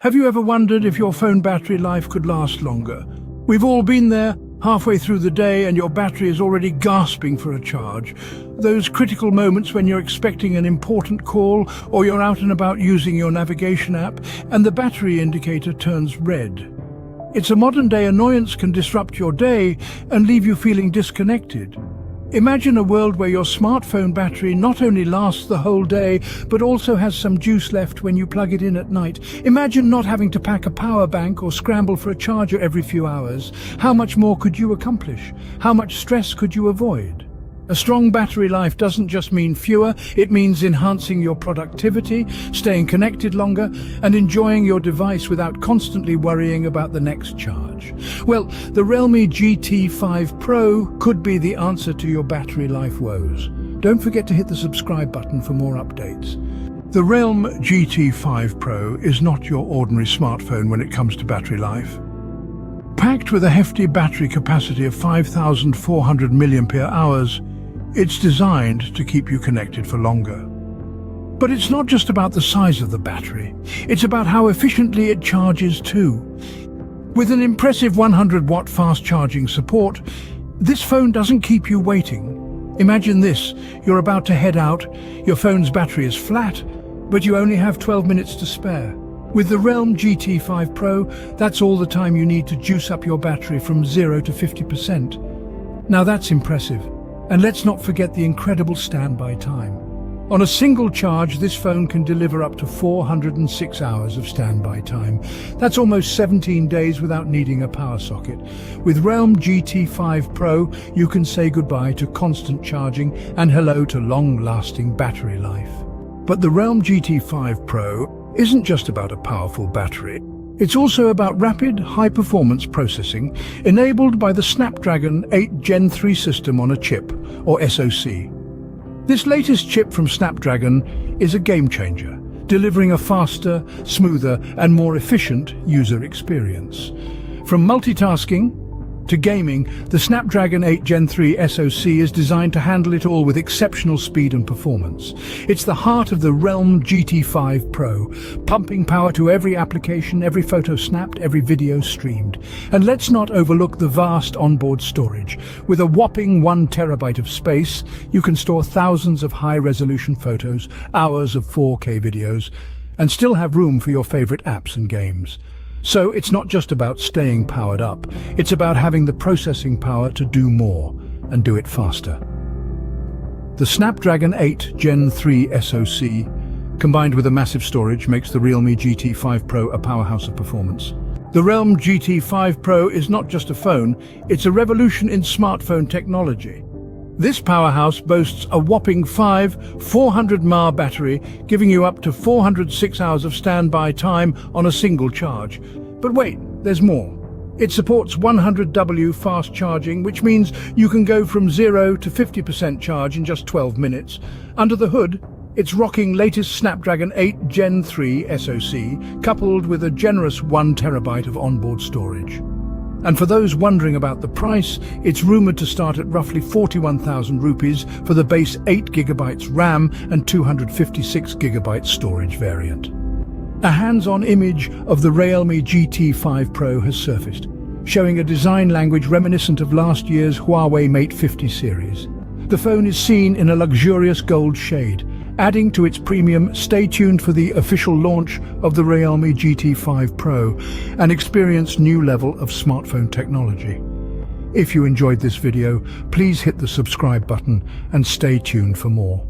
Have you ever wondered if your phone battery life could last longer? We've all been there, halfway through the day and your battery is already gasping for a charge. Those critical moments when you're expecting an important call or you're out and about using your navigation app and the battery indicator turns red. It's a modern-day annoyance can disrupt your day and leave you feeling disconnected. Imagine a world where your smartphone battery not only lasts the whole day, but also has some juice left when you plug it in at night. Imagine not having to pack a power bank or scramble for a charger every few hours. How much more could you accomplish? How much stress could you avoid? A strong battery life doesn't just mean fewer, it means enhancing your productivity, staying connected longer, and enjoying your device without constantly worrying about the next charge. Well, the Realme GT 5 Pro could be the answer to your battery life woes. Don't forget to hit the subscribe button for more updates. The Realme GT 5 Pro is not your ordinary smartphone when it comes to battery life. Packed with a hefty battery capacity of 5,400 mAh, it's designed to keep you connected for longer. But it's not just about the size of the battery, it's about how efficiently it charges too. With an impressive 100-watt fast charging support, this phone doesn't keep you waiting. Imagine this, you're about to head out, your phone's battery is flat, but you only have 12 minutes to spare. With the Realme GT 5 Pro, that's all the time you need to juice up your battery from 0 to 50%. Now that's impressive. And let's not forget the incredible standby time. On a single charge, this phone can deliver up to 406 hours of standby time. That's almost 17 days without needing a power socket. With Realme GT 5 Pro, you can say goodbye to constant charging and hello to long-lasting battery life. But the Realme GT 5 Pro isn't just about a powerful battery. It's also about rapid, high-performance processing enabled by the Snapdragon 8 Gen 3 system on a chip, or SoC. This latest chip from Snapdragon is a game-changer, delivering a faster, smoother, and more efficient user experience. From multitasking to gaming, the Snapdragon 8 Gen 3 SoC is designed to handle it all with exceptional speed and performance. It's the heart of the Realme GT 5 Pro, pumping power to every application, every photo snapped, every video streamed. And let's not overlook the vast onboard storage. With a whopping 1 terabyte of space, you can store thousands of high-resolution photos, hours of 4K videos, and still have room for your favorite apps and games. So it's not just about staying powered up, it's about having the processing power to do more and do it faster. The Snapdragon 8 Gen 3 SoC, combined with a massive storage, makes the Realme GT 5 Pro a powerhouse of performance. The Realme GT 5 Pro is not just a phone, it's a revolution in smartphone technology. This powerhouse boasts a whopping 400 mAh battery, giving you up to 406 hours of standby time on a single charge. But wait, there's more. It supports 100W fast charging, which means you can go from 0 to 50% charge in just 12 minutes. Under the hood, it's rocking latest Snapdragon 8 Gen 3 SoC, coupled with a generous 1 terabyte of onboard storage. And for those wondering about the price, it's rumored to start at roughly 41,000 rupees for the base 8GB RAM and 256GB storage variant. A hands-on image of the Realme GT 5 Pro has surfaced, showing a design language reminiscent of last year's Huawei Mate 50 series. The phone is seen in a luxurious gold shade, adding to its premium. Stay tuned for the official launch of the Realme GT 5 Pro and experience new level of smartphone technology. If you enjoyed this video, please hit the subscribe button and stay tuned for more.